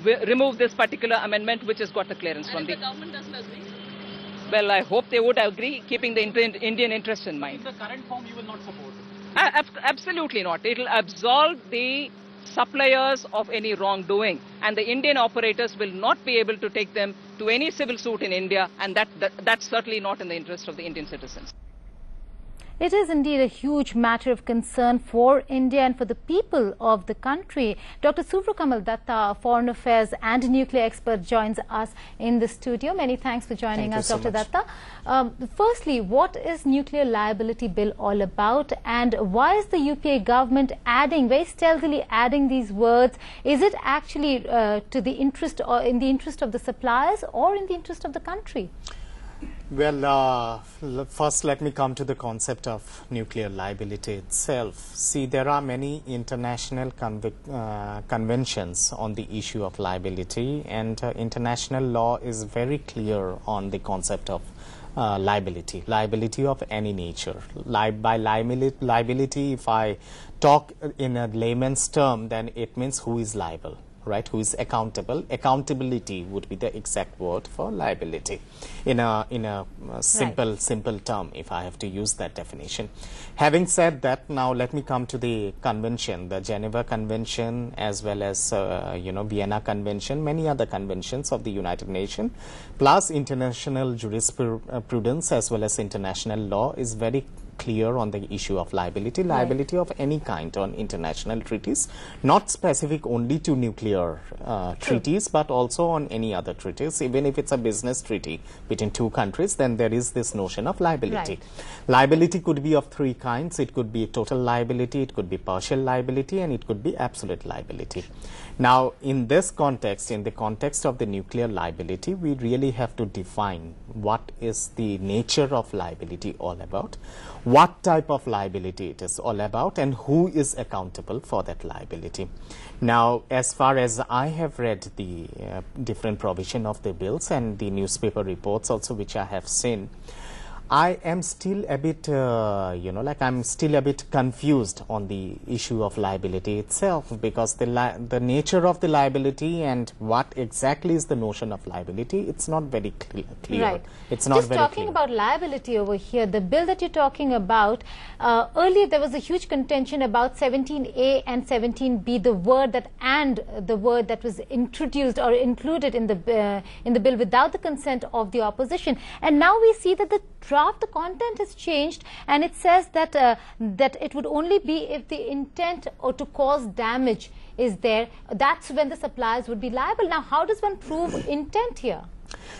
remove this particular amendment which has got the clearance from the government doesn't agree? Well, I hope they would agree, keeping the Indian interest in mind. In the current form, you will not support it? Absolutely not. It will absolve the suppliers of any wrongdoing, and the Indian operators will not be able to take them to any civil suit in India, and that's certainly not in the interest of the Indian citizens. It is indeed a huge matter of concern for India and for the people of the country. Dr. Suvrokamal Dutta, Foreign Affairs and nuclear expert, joins us in the studio. Many thanks for joining us, Dr. Datta. Firstly, what is Nuclear Liability Bill all about, and why is the UPA government very stealthily adding these words? Is it actually to the interest or in the interest of the suppliers or in the interest of the country? Well, first let me come to the concept of nuclear liability itself. See, there are many international conventions on the issue of liability, and international law is very clear on the concept of liability of any nature. By liability, if I talk in a layman's term, then it means who is liable, right? Who is accountable. Accountability would be the exact word for liability in a simple term, if I have to use that definition. Having said that, now let me come to the convention, the Geneva Convention, as well as Vienna Convention, many other conventions of the United Nations, plus international jurisprudence as well as international law is very clear on the issue of liability of any kind on international treaties, not specific only to nuclear treaties, but also on any other treaties. Even if it's a business treaty between two countries, then there is this notion of liability. Liability could be of three kinds. It could be total liability, it could be partial liability, and it could be absolute liability. Now, in this context, in the context of the nuclear liability, we really have to define what is the nature of liability all about, what type of liability it is all about, and who is accountable for that liability. Now, as far as I have read the different provision of the bills and the newspaper reports also which I have seen, I am still a bit, I'm still a bit confused on the issue of liability itself, because the nature of the liability and what exactly is the notion of liability, it's not very clear. Right. It's not Just very talking clear. about liability over here, the bill that you're talking about, earlier there was a huge contention about 17A and 17B, the word that was introduced or included in the bill without the consent of the opposition, and now we see that the content has changed, and it says that that it would only be if the intent or to cause damage is there. That's when the suppliers would be liable. Now, how does one prove intent here?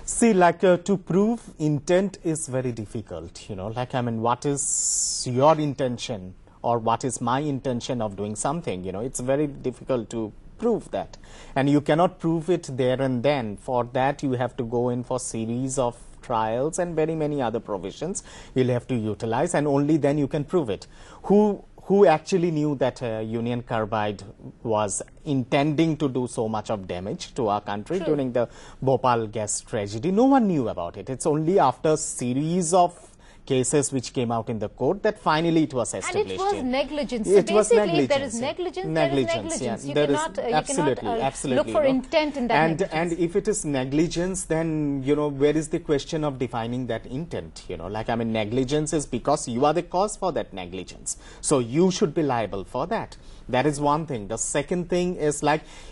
See, to prove intent is very difficult, what is your intention or what is my intention of doing something, it's very difficult to prove that, and you cannot prove it there and then. For that, you have to go in for series of trials and very many other provisions you'll have to utilize, and only then you can prove it. Who actually knew that Union Carbide was intending to do so much of damage to our country during the Bhopal gas tragedy? No one knew about it. It's only after a series of cases which came out in the court that finally it was established. And it was negligence. It so was basically, negligence. if there is negligence, there is negligence. Yeah. You cannot look for intent in that negligence. And if it is negligence, then, where is the question of defining that intent? Negligence is because you are the cause for that negligence. So you should be liable for that. That is one thing. The second thing is,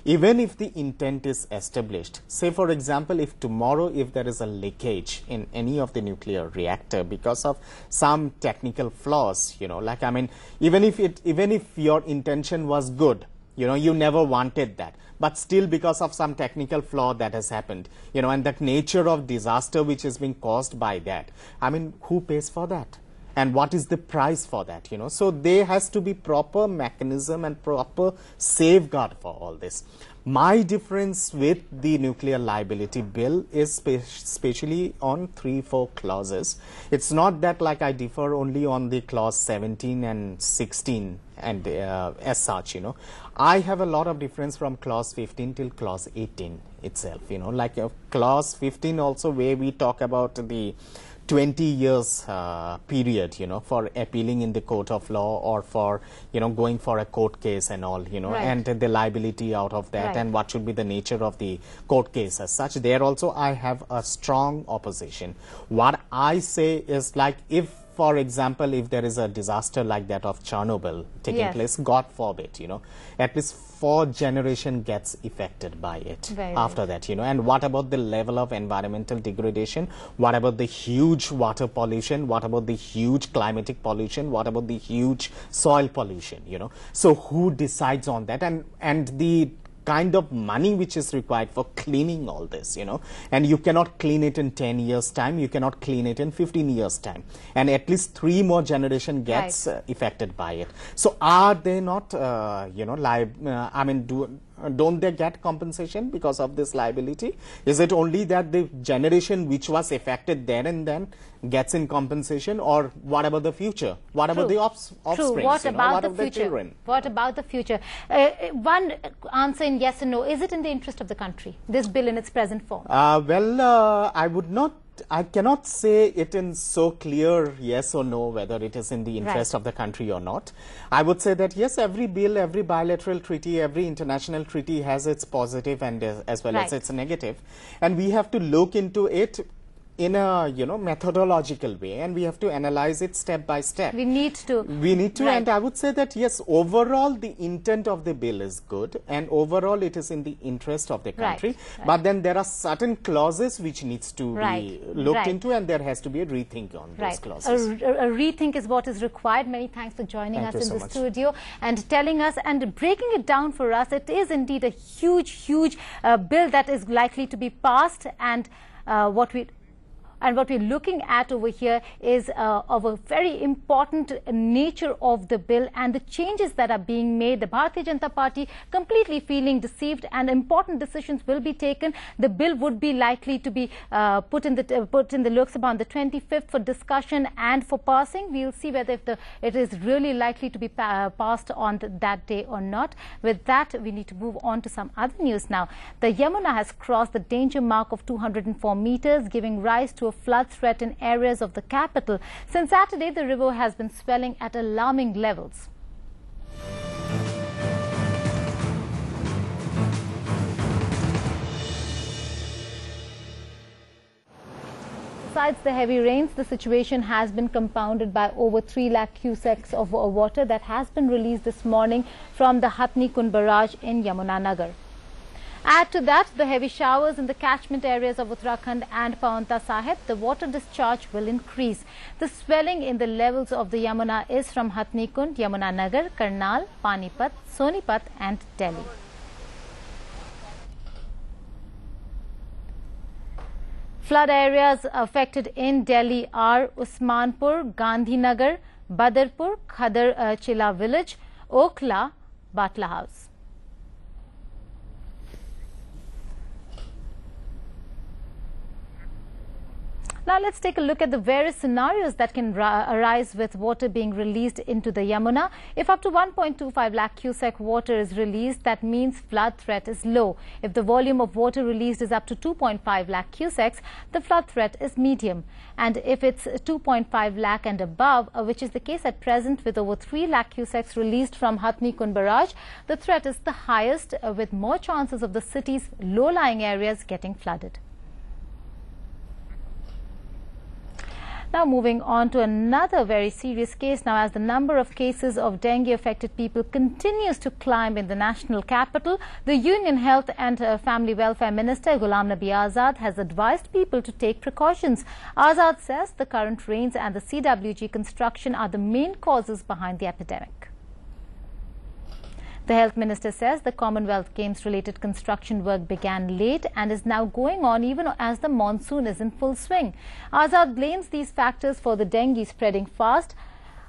even if the intent is established, say for example, if tomorrow if there is a leakage in any of the nuclear reactor because of some technical flaws, even if your intention was good, you never wanted that, but still because of some technical flaw that has happened, and the nature of disaster which is being caused by that, who pays for that? And what is the price for that, So there has to be proper mechanism and proper safeguard for all this. My difference with the nuclear liability bill is especially on 3-4 clauses. It's not that I differ only on the clause 17 and 16 and as such, I have a lot of difference from clause 15 till clause 18 itself, clause 15 also, where we talk about the 20 years period, for appealing in the court of law or for, going for a court case and all, and the liability out of that and what should be the nature of the court case as such. There also I have a strong opposition. What I say is, like, if for example, if there is a disaster like that of Chernobyl taking place, God forbid, at least 4 generations gets affected by it after that, and what about the level of environmental degradation? What about the huge water pollution? What about the huge climatic pollution? What about the huge soil pollution, So who decides on that? And the kind of money which is required for cleaning all this, and you cannot clean it in 10 years time, you cannot clean it in 15 years time, and at least 3 more generation gets affected by it. So are they not, don't they get compensation because of this liability? Is it only that the generation which was affected there and then gets in compensation, or what about the future? What about the offspring? What about the future? Children? What about the future? One answer in yes and no. Is it in the interest of the country, this bill in its present form? I cannot say it in so clear yes or no whether it is in the interest of the country or not. I would say that yes, every bill, every bilateral treaty, every international treaty has its positive and as well as its negative, and we have to look into it in a methodological way, and we have to analyze it step by step. We need to, and I would say that yes, overall the intent of the bill is good, and overall it is in the interest of the country, but then there are certain clauses which needs to be looked into, and there has to be a rethink on those clauses. A rethink is what is required. Many thanks for joining us in the studio and telling us and breaking it down for us. It is indeed a huge bill that is likely to be passed, and what we're looking at over here is of a very important nature of the bill and the changes that are being made. The Bharatiya Janata Party completely feeling deceived, and important decisions will be taken. The bill would be likely to be put in the Lok Sabha on the 25th for discussion and for passing. We'll see whether it is really likely to be passed on that day or not. With that, we need to move on to some other news now. The Yamuna has crossed the danger mark of 204 meters, giving rise to a flood threat in areas of the capital. Since Saturday, the river has been swelling at alarming levels. Besides the heavy rains, the situation has been compounded by over 3 lakh cusecs of water that has been released this morning from the Hatnikund barrage in Yamunanagar. Add to that the heavy showers in the catchment areas of Uttarakhand and Paonta Sahib, the water discharge will increase. The swelling in the levels of the Yamuna is from Hatnikund, Yamunanagar, Karnal, Panipat, Sonipat and Delhi. Flood areas affected in Delhi are Usmanpur, Gandhinagar, Badarpur, Khadar Chila village, Okhla, Batla House. Now let's take a look at the various scenarios that can arise with water being released into the Yamuna. If up to 1.25 lakh cuseck water is released, that means flood threat is low. If the volume of water released is up to 2.5 lakh cusecs, the flood threat is medium. And if it's 2.5 lakh and above, which is the case at present with over 3 lakh cusecs released from Hatnikund barrage, the threat is the highest, with more chances of the city's low-lying areas getting flooded. Now moving on to another very serious case now, as the number of cases of dengue affected people continues to climb in the national capital. The Union Health and Family Welfare Minister Ghulam Nabi Azad has advised people to take precautions. Azad says the current rains and the CWG construction are the main causes behind the epidemic. The Health Minister says the Commonwealth Games related construction work began late and is now going on even as the monsoon is in full swing. Azad blames these factors for the dengue spreading fast.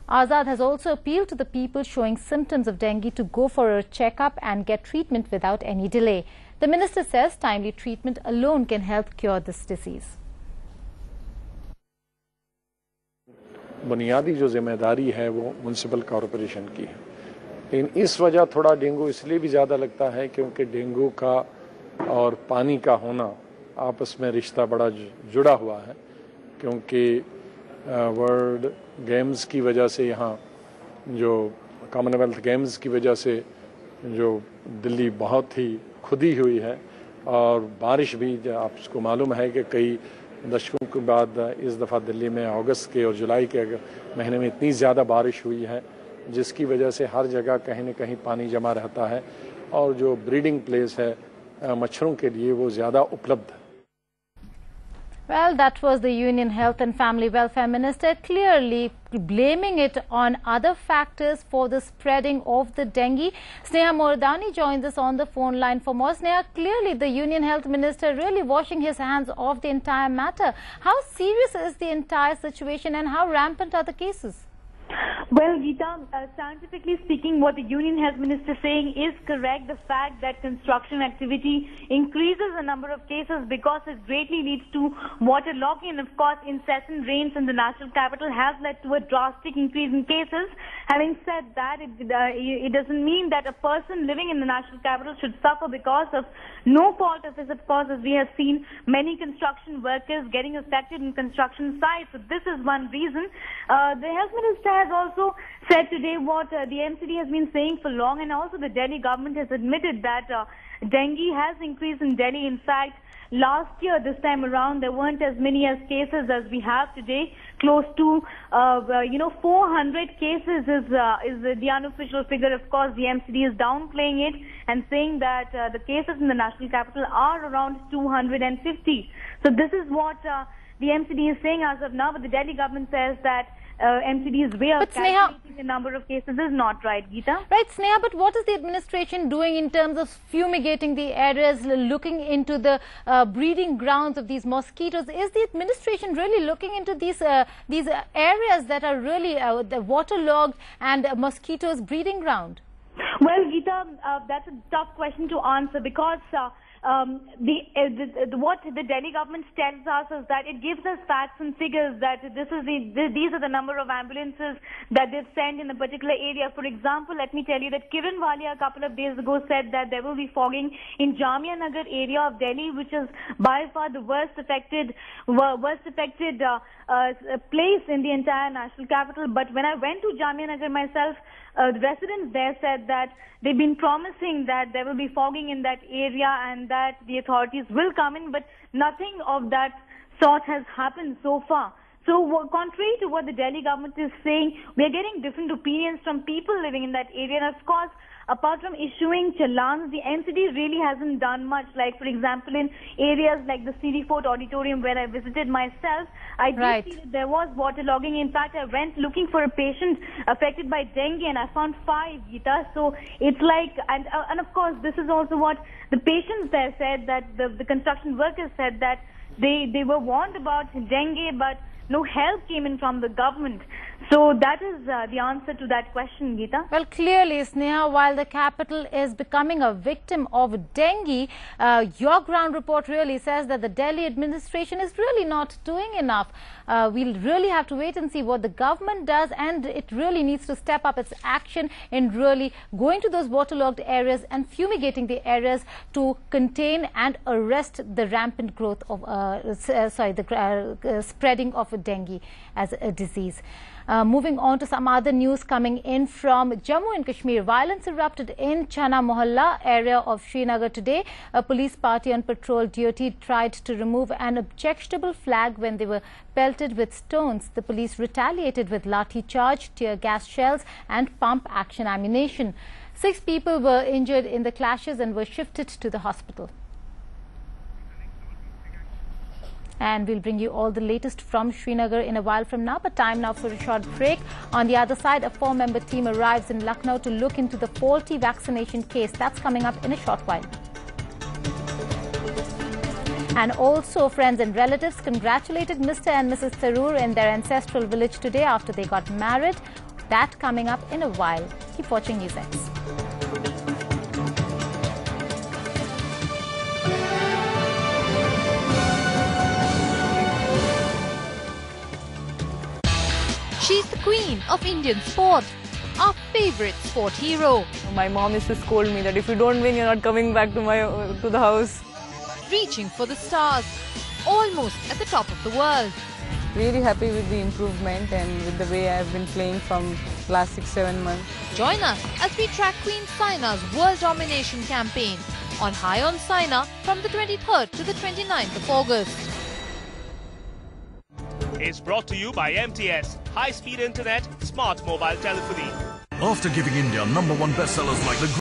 Azad has also appealed to the people showing symptoms of dengue to go for a checkup and get treatment without any delay. The Minister says timely treatment alone can help cure this disease. बुनियादी जो जिम्मेदारी है वो municipal corporation की है, लेकिन इस वजह थोड़ा डेंगू इसलिए भी ज़्यादा लगता है क्योंकि डेंगू का और पानी का होना आपस में रिश्ता बड़ा जुड़ा हुआ है। क्योंकि वर्ल्ड गेम्स की वजह से यहाँ जो कॉमनवेल्थ गेम्स की वजह से जो दिल्ली बहुत ही खुदी हुई है और बारिश भी आपको मालूम है कि कई दशकों के बाद इस दफ़ा दिल्ली में अगस्त के और जुलाई के महीने में इतनी ज़्यादा बारिश हुई है जिसकी वजह से हर जगह कहीं न कहीं पानी जमा रहता है और जो ब्रीडिंग प्लेस है मच्छरों के लिए वो ज़्यादा उपलब्ध है। Well, that was the Union Health and Family Welfare Minister clearly blaming it on other factors for the spreading of the dengue. Sneha Mordani joins us on the phone line for more. Sneha, clearly the Union Health Minister really washing his hands of the entire matter. How serious is the entire situation and how rampant are the cases? Well, Geeta, scientifically speaking, what the Union Health Minister is saying is correct. The fact that construction activity increases the number of cases because it greatly leads to waterlogging, and of course incessant rains in the national capital has led to a drastic increase in cases. Having said that, it doesn't mean that a person living in the national capital should suffer because of no fault of his. Of course, as we have seen many construction workers getting affected in construction sites. So this is one reason. The Health Minister has also said today what the MCD has been saying for long, and also the Delhi government has admitted that dengue has increased in Delhi. In fact, last year, this time around, there weren't as many as cases as we have today. Close to, 400 cases is the unofficial figure. Of course, the MCD is downplaying it and saying that the cases in the national capital are around 250. So this is what the MCD is saying as of now, but the Delhi government says that MCD's way of calculating the number of cases is not right, Geeta. Right, Sneha, but what is the administration doing in terms of fumigating the areas, looking into the breeding grounds of these mosquitoes? Is the administration really looking into these areas that are really waterlogged and mosquitoes breeding ground? Well, Geeta, that's a tough question to answer because what the Delhi government tells us is that it gives us facts and figures that these are the number of ambulances that they've sent in a particular area. For example, let me tell you that Kiran Walia a couple of days ago said that there will be fogging in Jamia Nagar area of Delhi, which is by far the worst affected place in the entire national capital. But when I went to Jamia Nagar myself, the residents there said that they've been promising that there will be fogging in that area and that the authorities will come in, but nothing of that sort has happened so far. So contrary to what the Delhi government is saying, we are getting different opinions from people living in that area. And of course, apart from issuing challans, the NCD really hasn't done much. Like, for example, in areas like the CD Fort Auditorium where I visited myself, I did see that there was waterlogging. In fact, I went looking for a patient affected by dengue and I found 5, Geeta. So it's like, and of course, this is also what the patients there said, that the construction workers said that they were warned about dengue, but no help came in from the government. So that is the answer to that question, Geeta. Well, clearly, Sneha, while the capital is becoming a victim of dengue, your ground report really says that the Delhi administration is really not doing enough. We'll really have to wait and see what the government does, and it really needs to step up its action in really going to those waterlogged areas and fumigating the areas to contain and arrest the rampant growth of, spreading of dengue as a disease. Moving on to some other news coming in from Jammu and Kashmir. Violence erupted in Chana Mohalla area of Srinagar today. A police party on patrol duty tried to remove an objectionable flag when they were pelted with stones. The police retaliated with lathi charge, tear gas shells and pump action ammunition. 6 people were injured in the clashes and were shifted to the hospital. And we'll bring you all the latest from Srinagar in a while from now. But time now for a short break. On the other side, a 4-member team arrives in Lucknow to look into the faulty vaccination case. That's coming up in a short while. And also, friends and relatives congratulated Mr. and Mrs. Tharoor in their ancestral village today after they got married. That coming up in a while. Keep watching NewsX. She's the queen of Indian sport, our favorite sport hero. My mom used to scold me that if you don't win, you're not coming back to the house. Reaching for the stars, almost at the top of the world. Really happy with the improvement and with the way I've been playing from last 6-7 months. Join us as we track Queen Saina's world domination campaign on High on Saina from the 23rd to the 29th of August. Is brought to you by MTS, high-speed internet, smart mobile telephony. After giving India #1 bestsellers like the